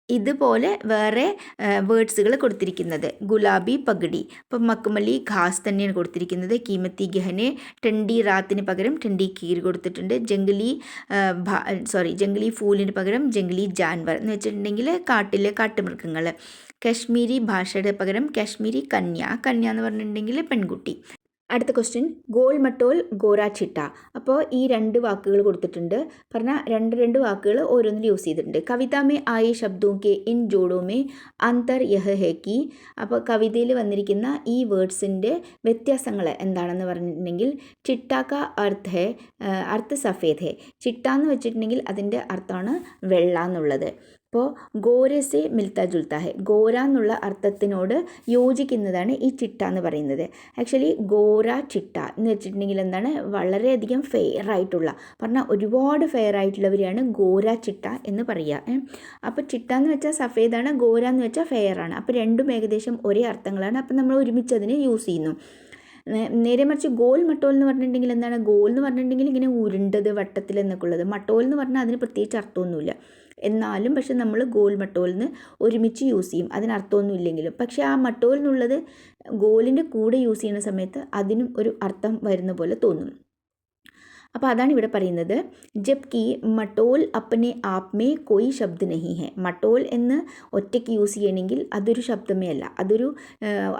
ഇതുപോലെ വേറെ വേർഡ്സുകൾ കൊടുത്തിരിക്കുന്നത്. ഗുലാബി പഗടി, അപ്പം മക്മലി ഘാസ് തന്നെയാണ് കൊടുത്തിരിക്കുന്നത്. കീമത്തി ഗഹനെ, ठंडी റാത്തിന് പകരം ठंडी खीर കൊടുത്തിട്ടുണ്ട്. ജംഗ്ലി ഫൂലിന് പകരം ജംഗ്ലി ജാൻവർ എന്ന് വെച്ചിട്ടുണ്ടെങ്കിൽ കാട്ടിലെ കാട്ടുമൃഗങ്ങൾ. കാശ്മീരി ഭാഷയുടെ പകരം കാശ്മീരി കന്യ എന്ന് പറഞ്ഞിട്ടുണ്ടെങ്കിൽ പെൺകുട്ടി. അടുത്ത ക്വസ്റ്റ്യൻ ഗോൾ മട്ടോൽ ഗോരാ ചിട്ട. അപ്പോൾ ഈ 2 വാക്കുകൾ കൊടുത്തിട്ടുണ്ട്. പറഞ്ഞാൽ രണ്ട് വാക്കുകൾ ഓരോന്നിൽ യൂസ് ചെയ്തിട്ടുണ്ട്. കവിത മേ ആയ ശബ്ദോं के इन जोड़ों में अंतर यह है कि, അപ്പോൾ കവിതയിൽ വന്നിരിക്കുന്ന ഈ വേർഡ്സിൻ്റെ വ്യത്യാസങ്ങൾ എന്താണെന്ന് പറഞ്ഞിട്ടുണ്ടെങ്കിൽ ചിട്ട കാ അർത്ഥ സഫേദ് ഹെ. ചിട്ട എന്ന് വെച്ചിട്ടുണ്ടെങ്കിൽ അതിൻ്റെ അർത്ഥമാണ് വെള്ള എന്നുള്ളത്. അപ്പോൾ ഗോരസെ മിൽത്ത ജുൽത്ത ഹെ, ഗോര എന്നുള്ള അർത്ഥത്തിനോട് യോജിക്കുന്നതാണ് ഈ ചിട്ട എന്ന് പറയുന്നത്. ആക്ച്വലി ഗോര ചിട്ട എന്ന് വെച്ചിട്ടുണ്ടെങ്കിൽ എന്താണ്, വളരെയധികം ഫെയർ ആയിട്ടുള്ള, പറഞ്ഞാൽ ഒരുപാട് ഫെയർ ആയിട്ടുള്ളവരെയാണ് ഗോര ചിട്ട എന്ന് പറയുക. അപ്പോൾ ചിട്ട എന്ന് വെച്ചാൽ സഫേദാണ്, ഗോര എന്ന് വെച്ചാൽ ഫെയർ ആണ്. അപ്പോൾ രണ്ടും ഏകദേശം ഒരേ അർത്ഥങ്ങളാണ്. അപ്പോൾ നമ്മൾ ഒരുമിച്ച് അതിനെ യൂസ് ചെയ്യുന്നു. നേരെ മറിച്ച് ഗോൽ മട്ടോൽ എന്ന് പറഞ്ഞിട്ടുണ്ടെങ്കിൽ എന്താണ്, ഗോൽ എന്ന് പറഞ്ഞിട്ടുണ്ടെങ്കിൽ ഇങ്ങനെ ഉരുണ്ടത് വട്ടത്തിൽ എന്നൊക്കെ ഉള്ളത്. മട്ടോൽ എന്ന് പറഞ്ഞാൽ അതിന് പ്രത്യേകിച്ച് അർത്ഥമൊന്നുമില്ല. എന്നാലും പക്ഷെ നമ്മൾ ഗോൽ മട്ടോൽ എന്ന് ഒരുമിച്ച് യൂസ് ചെയ്യും, അതിനർത്ഥമൊന്നും ഇല്ലെങ്കിലും. പക്ഷേ ആ മട്ടോൽ എന്നുള്ളത് ഗോലിൻ്റെ കൂടെ യൂസ് ചെയ്യുന്ന സമയത്ത് അതിനും ഒരു അർത്ഥം വരുന്ന പോലെ തോന്നും. അപ്പോൾ അതാണ് ഇവിടെ പറയുന്നത്. ജബ്കി മട്ടോൽ അപ്പനെ ആപ് മേ കോയി ശബ്ദ നഹി ഹെ. മട്ടോൽ എന്ന് ഒറ്റയ്ക്ക് യൂസ് ചെയ്യണമെങ്കിൽ അതൊരു ശബ്ദമേ അല്ല, അതൊരു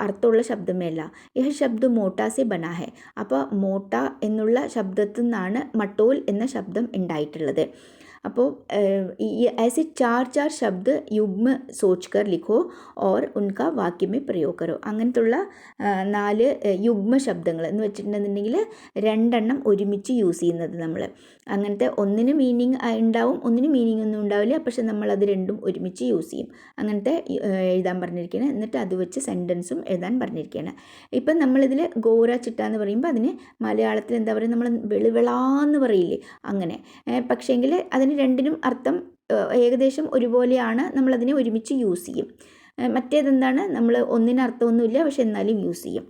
അർത്ഥമുള്ള ശബ്ദമേ അല്ല. യഹ് ശബ്ദ മോട്ടാസെ ബനാ ഹെ. അപ്പോൾ മോട്ട എന്നുള്ള ശബ്ദത്തിൽ നിന്നാണ് മട്ടോൽ എന്ന ശബ്ദം ഉണ്ടായിട്ടുള്ളത്. അപ്പോൾ ऐसे चार ശബ്ദ യുഗ്മ സോച്ച് കർ ലിഖോ ഓർ ഉൻക വാക്യ മേ പ്രयोग കരോ. അങ്ങനത്തുള്ള 4 യുഗ്മ ശബ്ദങ്ങൾ എന്ന് വെച്ചിട്ടുണ്ടെന്നുണ്ടെങ്കിൽ 2 എണ്ണം ഒരുമിച്ച് യൂസ് ചെയ്യുന്നത് നമ്മൾ. അങ്ങനത്തെ ഒന്നിന് മീനിങ് ഉണ്ടാവും, ഒന്നിന് മീനിങ് ഒന്നും ഉണ്ടാവില്ല, പക്ഷെ നമ്മളത് രണ്ടും ഒരുമിച്ച് യൂസ് ചെയ്യും. അങ്ങനത്തെ എഴുതാൻ പറഞ്ഞിരിക്കുകയാണ്. എന്നിട്ട് അത് വെച്ച് സെൻറ്റൻസും എഴുതാൻ പറഞ്ഞിരിക്കുകയാണ്. ഇപ്പം നമ്മളിതിൽ ഗോര ചിട്ട എന്ന് പറയുമ്പോൾ അതിന് മലയാളത്തിൽ എന്താ പറയുക, നമ്മൾ വെളുവിളാന്ന് പറയില്ലേ, അങ്ങനെ. പക്ഷേങ്കിൽ അതിന് രണ്ടിനും അർത്ഥം ഏകദേശം ഒരുപോലെയാണ്, നമ്മളതിനെ ഒരുമിച്ച് യൂസ് ചെയ്യും. മറ്റേതെന്താണ്, നമ്മൾ ഒന്നിന് അർത്ഥമൊന്നുമില്ല പക്ഷെ എന്നാലും യൂസ് ചെയ്യും.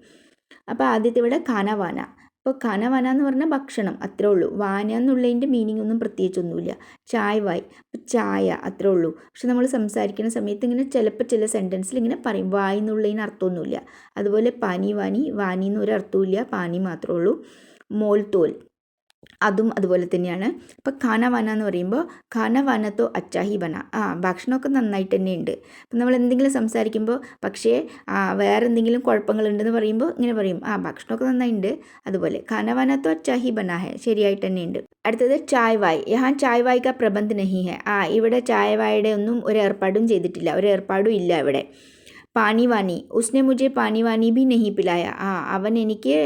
അപ്പോൾ ആദ്യത്തെ ഇവിടെ ഖാനവാന. അപ്പോൾ ഖാനവാന എന്ന് പറഞ്ഞാൽ ഭക്ഷണം, അത്രേ ഉള്ളൂ. വാന എന്നുള്ളതിൻ്റെ മീനിങ് ഒന്നും പ്രത്യേകിച്ചൊന്നുമില്ല. ചായ വായ്, അപ്പോൾ ചായ അത്രേ ഉള്ളൂ. പക്ഷെ നമ്മൾ സംസാരിക്കുന്ന സമയത്ത് ഇങ്ങനെ ചിലപ്പോൾ ചില സെൻറ്റൻസിൽ ഇങ്ങനെ പറയും, വായ് എന്നുള്ളതിന് അർത്ഥമൊന്നുമില്ല. അതുപോലെ പാനി വാനി, വാനി എന്നൊരു അർത്ഥമില്ല, പാനി മാത്രമേ ഉള്ളൂ. മോൽ തോൽ, അതും അതുപോലെ തന്നെയാണ്. അപ്പോൾ ഖാനവാന എന്ന് പറയുമ്പോൾ ഖാനവാനത്തോ അച്ചാഹി ബന, ഭക്ഷണമൊക്കെ നന്നായിട്ട് തന്നെ ഉണ്ട്. അപ്പം നമ്മൾ എന്തെങ്കിലും സംസാരിക്കുമ്പോൾ പക്ഷേ വേറെ എന്തെങ്കിലും കുഴപ്പങ്ങളുണ്ടെന്ന് പറയുമ്പോൾ ഇങ്ങനെ പറയും, ഭക്ഷണമൊക്കെ നന്നായിട്ടുണ്ട്. അതുപോലെ ഖാനവാനത്തോ അച്ചാഹി ബന ഹെ, ശരിയായിട്ട് തന്നെ ഉണ്ട്. അടുത്തത് ചായ് വായ്. യഹാൻ ചായ് വായ് കാ പ്രബന്ധ് നഹി ഹെ. ഇവിടെ ചായ് വായുടെ ഒന്നും ഒരു ഏർപ്പാടും ചെയ്തിട്ടില്ല, ഒരു ഏർപ്പാടും ഇല്ല ഇവിടെ. പാനി വാനി, ഉസ്നെ മുझे പാനി വാനി ബി നെഹി പിലായ. അവൻ എനിക്ക്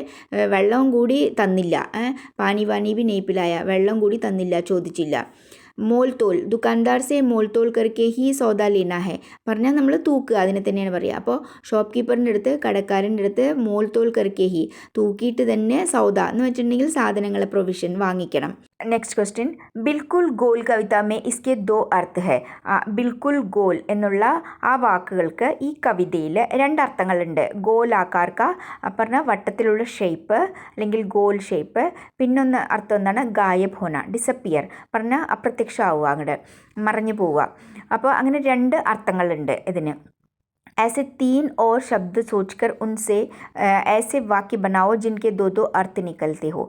വെള്ളം കൂടി തന്നില്ല. പാനി വാനി ബി നെഹി പിലായ, വെള്ളം കൂടി തന്നില്ല, ചോദിച്ചില്ല. മോൽ തോൽ, ദുക്കാൻദാർ സെ മോൽ തോൽ കർക്കെ ഹി സൗദ ലേന ഹെ. പറഞ്ഞാൽ നമ്മൾ തൂക്കുക, അതിനെ തന്നെയാണ് പറയുക. അപ്പോൾ ഷോപ്പ് കീപ്പറിൻ്റെ അടുത്ത്, കടക്കാരൻ്റെ അടുത്ത് മോൽ തോൽ കർക്കെ ഹി, തൂക്കിയിട്ട് തന്നെ സൗദ എന്ന് വെച്ചിട്ടുണ്ടെങ്കിൽ സാധനങ്ങളെ പ്രൊവിഷൻ വാങ്ങിക്കണം. നെക്സ്റ്റ് ക്വസ്റ്റ്യൻ, ബിൽക്കുൽ ഗോൽ കവിത മേ ഇസ്കെ 2 അർത്ഥ ഹെ. ബിൽക്കുൽ ഗോൽ എന്നുള്ള ആ വാക്കുകൾക്ക് ഈ കവിതയിൽ 2 അർത്ഥങ്ങളുണ്ട്. ഗോൽ ആകാർ കാ പറഞ്ഞാൽ വട്ടത്തിലുള്ള ഷേപ്പ് അല്ലെങ്കിൽ ഗോൽ ഷേപ്പ്. പിന്നൊന്ന് അർത്ഥം എന്താണ്, ഗായബ് ഹോന, ഡിസപ്പിയർ, പറഞ്ഞാൽ അപ്രത്യക്ഷമാവുക, അങ്ങോട്ട് മറഞ്ഞു പോവുക. അപ്പോൾ അങ്ങനെ 2 അർത്ഥങ്ങളുണ്ട് ഇതിന്. ऐसे 3 और शब्द सोचकर उनसे ऐसे वाक्य बनाओ जिनके 2 अर्थ निकलते हो.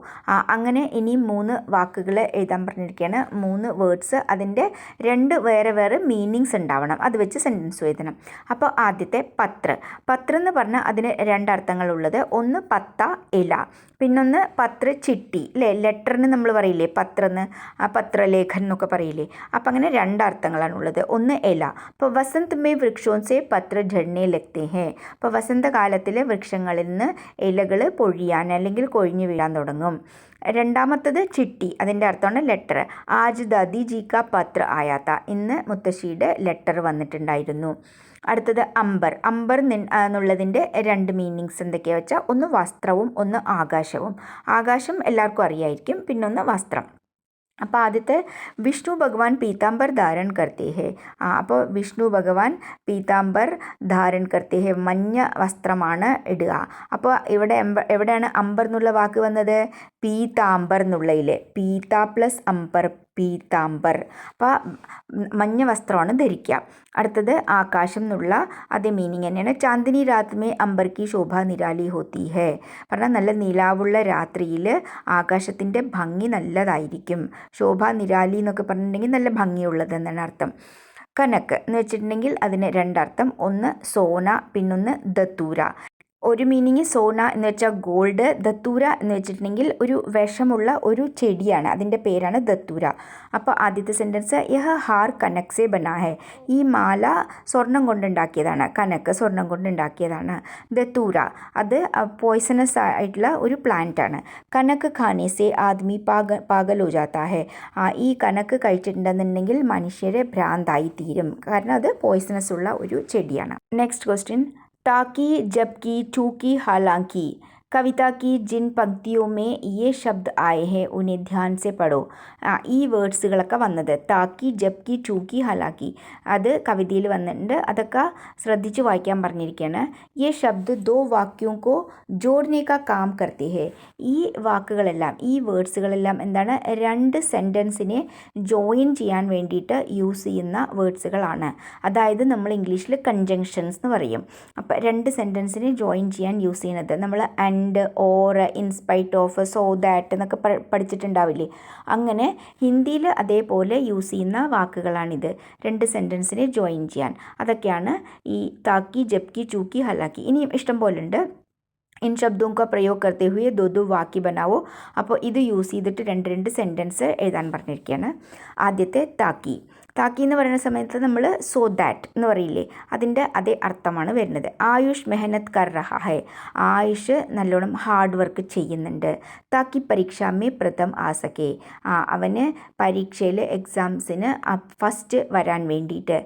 അങ്ങനെ ഇനി 3 വാക്കുകൾ എഴുതാൻ പറഞ്ഞിരിക്കുകയാണ്. 3 വേർഡ്സ്, അതിൻ്റെ 2 വേറെ വേറെ മീനിങ്സ് ഉണ്ടാവണം, അത് വെച്ച് സെൻറ്റൻസ് എഴുതണം. അപ്പോൾ ആദ്യത്തെ പത്ര. പത്ര എന്ന് പറഞ്ഞാൽ അതിന് 2 അർത്ഥങ്ങളുള്ളത്. ഒന്ന് പത്ത, ഇല. പിന്നൊന്ന് പത്ര ചിട്ടി, അല്ലേ, ലെറ്ററിന് നമ്മൾ പറയില്ലേ പത്രന്ന്, പത്രലേഖൻ എന്നൊക്കെ പറയില്ലേ. അപ്പം അങ്ങനെ 2 അർത്ഥങ്ങളാണുള്ളത്. ഒന്ന് ഇല. അപ്പോൾ വസന്ത് മേ വൃക്ഷോൻ സെ പത്ര ഝഡ്നെ ലഗ്തേ ഹേ. അപ്പോൾ വസന്തകാലത്തിൽ വൃക്ഷങ്ങളിൽ നിന്ന് ഇലകൾ പൊഴിയാൻ അല്ലെങ്കിൽ കൊഴിഞ്ഞു വീഴാൻ തുടങ്ങും. രണ്ടാമത്തത് ചിട്ടി, അതിൻ്റെ അർത്ഥമാണ് ലെറ്റർ. ആജ് ദാദി ജി കാ പത്ര ആയാത്ത, ഇന്ന് മുത്തശ്ശിയുടെ ലെറ്റർ വന്നിട്ടുണ്ടായിരുന്നു. അടുത്തത് അമ്പർ. അമ്പർ എന്നുള്ളതിൻ്റെ 2 മീനിങ്സ് എന്തൊക്കെയാ വെച്ചാൽ, ഒന്ന് വസ്ത്രവും ഒന്ന് ആകാശവും. ആകാശം എല്ലാവർക്കും അറിയായിരിക്കും, പിന്നൊന്ന് വസ്ത്രം. അപ്പോൾ ആദ്യത്തെ വിഷ്ണു ഭഗവാൻ പീതാംബർ ധാരൺ കർത്തേ ഹേ. അപ്പോൾ വിഷ്ണു ഭഗവാൻ പീതാംബർ ധാരൺ കർത്തേ ഹേ, മഞ്ഞ വസ്ത്രമാണ് ഇടുക. അപ്പോൾ ഇവിടെ എവിടെയാണ് അമ്പർ എന്നുള്ള വാക്ക് വന്നത്, പീതാംബർ എന്നുള്ളതിൽ. പീത പ്ലസ് അമ്പർ, പീതാംബർ. അപ്പോൾ മഞ്ഞ വസ്ത്രമാണ് ധരിക്കുക. അടുത്തത് ആകാശം എന്നുള്ള അതേ മീനിങ് തന്നെയാണ്. ചാന്ദിനി രാത് മേ അമ്പർ കി ശോഭ നിരാലി ഹോത്തി ഹേ. പറഞ്ഞാൽ നല്ല നിലാവുള്ള രാത്രിയിൽ ആകാശത്തിൻ്റെ ഭംഗി നല്ലതായിരിക്കും. ശോഭ നിരാലി എന്നൊക്കെ പറഞ്ഞിട്ടുണ്ടെങ്കിൽ നല്ല ഭംഗിയുള്ളത് എന്നാണ് അർത്ഥം. കനക്ക് എന്ന് വെച്ചിട്ടുണ്ടെങ്കിൽ അതിന് 2 അർത്ഥം. ഒന്ന് സോന, പിന്നൊന്ന് ദത്തൂര. ഒരു മീനിങ് സോന എന്ന് വെച്ചാൽ ഗോൾഡ്, ദത്തൂര എന്ന് വെച്ചിട്ടുണ്ടെങ്കിൽ ഒരു വിഷമുള്ള ഒരു ചെടിയാണ്, അതിൻ്റെ പേരാണ് ദത്തൂര. അപ്പോൾ ആദ്യത്തെ സെൻറ്റൻസ് യഹ ഹാർ കനക് സെ ബനാ ഹെ, ഈ മാല സ്വർണം കൊണ്ടുണ്ടാക്കിയതാണ്, കനക്ക് സ്വർണം കൊണ്ടുണ്ടാക്കിയതാണ്. ദത്തൂര അത് പോയ്സണസ് ആയിട്ടുള്ള ഒരു പ്ലാന്റ് ആണ്. കനക്ക് ഖാനെ സെ ആദ്മി പാഗൽ ഹോ ജാത്താ ഹെ, ഈ കനക്ക് കഴിച്ചിട്ടുണ്ടെന്നുണ്ടെങ്കിൽ മനുഷ്യരെ ഭ്രാന്തായി തീരും, കാരണം അത് പോയ്സണസ് ഉള്ള ഒരു ചെടിയാണ്. നെക്സ്റ്റ് ക്വസ്റ്റ്യൻ, ताकि जबकि चूंकि हालांकि कविता की जिन पंक्तियों में ये शब्द आए हैं उन्हें ध्यान से पढ़ो. ഈ വേർഡ്സുകളൊക്കെ വന്നത് താക്കി ജബ്കി ചൂക്കി ഹലാക്കി അത് കവിതയിൽ വന്നിട്ടുണ്ട്, അതൊക്കെ ശ്രദ്ധിച്ച് വായിക്കാൻ പറഞ്ഞിരിക്കുകയാണ്. ये शब्द दो वाक्यों को जोड़ने का काम करते हैं. ഈ വാക്കുകളെല്ലാം, ഈ വേർഡ്സുകളെല്ലാം എന്താണ്, രണ്ട് സെൻറ്റൻസിനെ ജോയിൻ ചെയ്യാൻ വേണ്ടിയിട്ട് യൂസ് ചെയ്യുന്ന വേർഡ്സുകളാണ്. അതായത് നമ്മൾ ഇംഗ്ലീഷിൽ കൺജങ്ഷൻസ് എന്ന് പറയും. അപ്പോൾ രണ്ട് സെൻറ്റൻസിനെ ജോയിൻ ചെയ്യാൻ യൂസ് ചെയ്യുന്നത് നമ്മൾ and, or, in spite of, so that എന്നൊക്കെ പഠിച്ചിട്ടുണ്ടാവില്ലേ. അങ്ങനെ ഹിന്ദിയിൽ അതേപോലെ യൂസ് ചെയ്യുന്ന വാക്കുകളാണിത്, രണ്ട് സെൻറ്റൻസിനെ ജോയിൻ ചെയ്യാൻ. അതൊക്കെയാണ് ഈ താക്കി ജബ്കി ചൂക്കി ഹലാക്കി. ഇനിയും ഇഷ്ടം പോലെ ഉണ്ട്. ഇൻ ശബ്ദോं का प्रयोग करते हुए दो दो वाक्य बनाओ. അപ്പോൾ ഇത് യൂസ് ചെയ്തിട്ട് രണ്ട് സെൻറ്റൻസ് എഴുതാൻ പറഞ്ഞിരിക്കുകയാണ്. ആദ്യത്തെ താക്കി. താക്കി എന്ന് പറയുന്ന സമയത്ത് നമ്മൾ സോ ദാറ്റ് എന്ന് പറയില്ലേ, അതിൻ്റെ അതേ അർത്ഥമാണ് വരുന്നത്. ആയുഷ് മെഹനത് കർ രഹാ ഹെ, ആയുഷ് നല്ലോണം ഹാർഡ് വർക്ക് ചെയ്യുന്നുണ്ട്. താക്കി പരീക്ഷാമേ പ്രഥം ആ സകെ, അവന് പരീക്ഷയിൽ എക്സാംസിന് ഫസ്റ്റ് വരാൻ വേണ്ടിയിട്ട്.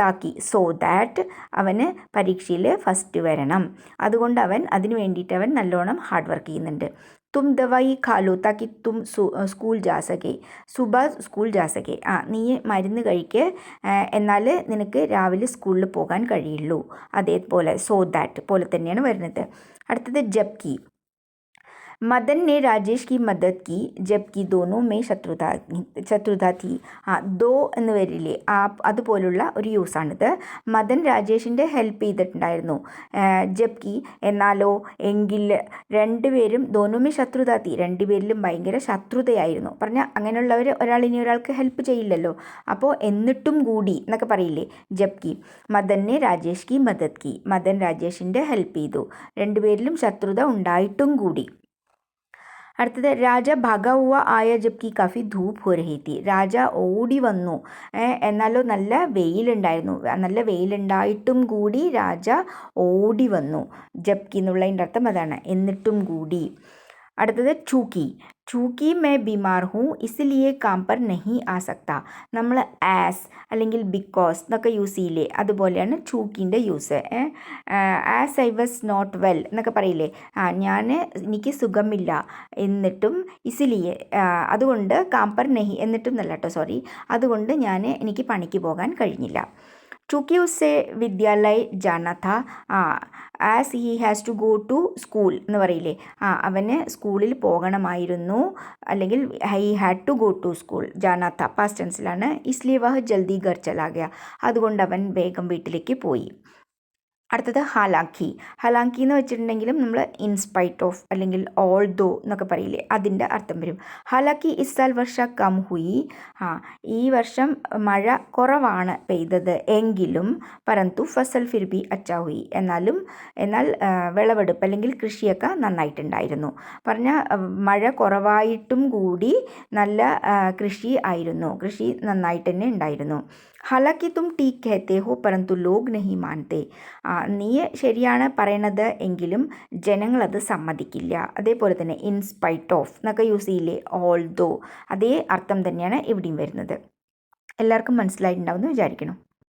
താക്കി സോ ദാറ്റ് അവന് പരീക്ഷയിൽ ഫസ്റ്റ് വരണം, അതുകൊണ്ട് അതിന് വേണ്ടിയിട്ട് അവൻ നല്ലോണം ഹാർഡ് വർക്ക് ചെയ്യുന്നുണ്ട്. തും ദവായി ഖാലോ താക്കി തും സ്കൂൾ ജാ സകെ, സുബ സ്കൂൾ ജാ സകെ, നീ മരുന്ന് കഴിക്ക്, എന്നാൽ നിനക്ക് രാവിലെ സ്കൂളിൽ പോകാൻ കഴിയുള്ളൂ. അതേപോലെ സോ ദാറ്റ് പോലെ തന്നെയാണ് വരുന്നത്. അടുത്തത് ജബ്കി. മദൻ ने രാജേഷ് की मदद की जबकि दोनों में ശത്രുത थी. ദോ എന്ന് വരില്ലേ, അതുപോലുള്ള ഒരു യൂസാണിത്. മദൻ രാജേഷിൻ്റെ ഹെൽപ്പ് ചെയ്തിട്ടുണ്ടായിരുന്നു. ജബ്കി എന്നാലോ, എങ്കിൽ, രണ്ടുപേരും ദോനോമേ ശത്രുത തീ, രണ്ടുപേരിലും ഭയങ്കര ശത്രുതയായിരുന്നു. പറഞ്ഞാൽ അങ്ങനെയുള്ളവർ ഒരാൾ ഇനി ഒരാൾക്ക് ഹെൽപ്പ് ചെയ്യില്ലല്ലോ. അപ്പോൾ എന്നിട്ടും കൂടി എന്നൊക്കെ പറയില്ലേ. ജബ്കി മദനെ രാജേഷ് की मदद की, മദൻ രാജേഷിൻ്റെ ഹെൽപ്പ് ചെയ്തു, രണ്ടുപേരിലും ശത്രുത ഉണ്ടായിട്ടും കൂടി. അടുത്തത് രാജ ഭാഗ ഹുവ ആയ ജബ്കി കാഫി ധൂപ്പ് ഹോ രഹി തീ, രാജ ഓടി വന്നു, എന്നാലോ നല്ല വെയിലുണ്ടായിരുന്നു, നല്ല വെയിലുണ്ടായിട്ടും കൂടി രാജ ഓടി വന്നു. ജബ്കി എന്നുള്ളതിൻ്റെ അർത്ഥം അതാണ്, എന്നിട്ടും കൂടി. അടുത്തത് ചൂക്കി. ചൂക്കി മേ ബീമാർ ഹൂ ഇസ്ലിയെ കാം പർ നഹി ആ സക്ത, നമ്മൾ ആസ് അല്ലെങ്കിൽ ബിക്കോസ് എന്നൊക്കെ യൂസ് ചെയ്യില്ലേ, അതുപോലെയാണ് ചൂക്കിൻ്റെ use. As I was not well എന്നൊക്കെ പറയില്ലേ, എനിക്ക് സുഖമില്ല, എന്നിട്ടും ഇസ്ലിയെ, അതുകൊണ്ട് കാം പർ നഹി, എന്നിട്ടും എന്നല്ല കേട്ടോ, സോറി, അതുകൊണ്ട് എനിക്ക് പണിക്ക് പോകാൻ കഴിഞ്ഞില്ല. चूँकि उससे വിദ്യാലയ ജാന ഥ, as he has to go to school എന്ന് പറയില്ലേ, അവന് സ്കൂളിൽ പോകണമായിരുന്നു, അല്ലെങ്കിൽ he had to go to school. ജാന ഥ പാസ്റ്റ് ടെൻസിലാണ്. ഇസ്ലിയെ വഹ് ജൽദി ഘർ ചലാ ഗയ, അതുകൊണ്ട് അവൻ വേഗം വീട്ടിലേക്ക് പോയി. അടുത്തത് ഹാലാക്കി. ഹാലാക്കി എന്ന് വെച്ചിട്ടുണ്ടെങ്കിലും നമ്മൾ ഇൻസ്പൈറ്റ് ഓഫ് അല്ലെങ്കിൽ ഓൾ ദോ എന്നൊക്കെ പറയില്ലേ, അതിൻ്റെ അർത്ഥം വരും. ഹാലാക്കി ഇസ് സാൽ വർഷ കം ഹുയി, ഈ വർഷം മഴ കുറവാണ് പെയ്തത്, എങ്കിലും പരന്തു ഫസൽ ഫിർ ബി അച്ചാ ഹുയി, എന്നാൽ വിളവെടുപ്പ് അല്ലെങ്കിൽ കൃഷിയൊക്കെ നന്നായിട്ടുണ്ടായിരുന്നു. പറഞ്ഞാൽ മഴ കുറവായിട്ടും കൂടി നല്ല കൃഷി ആയിരുന്നു, കൃഷി നന്നായിട്ട് തന്നെ ഉണ്ടായിരുന്നു. ഹാലാക്കി തും ടീക്ക് കഹത്തെ ഹോ പരന്തു ലോഗ് നഹി മാനത്തെ, നീ ശരിയാണ് പറയണത് എങ്കിലും ജനങ്ങളത് സമ്മതിക്കില്ല. അതേപോലെ തന്നെ ഇൻസ്പൈറ്റ് ഓഫ് എന്നൊക്കെ യൂസ് ചെയ്യില്ലേ, ഓൾ ദോ, അതേ അർത്ഥം തന്നെയാണ് ഇവിടെയും വരുന്നത്. എല്ലാവർക്കും മനസ്സിലായിട്ടുണ്ടാവുമെന്ന് വിചാരിക്കണം.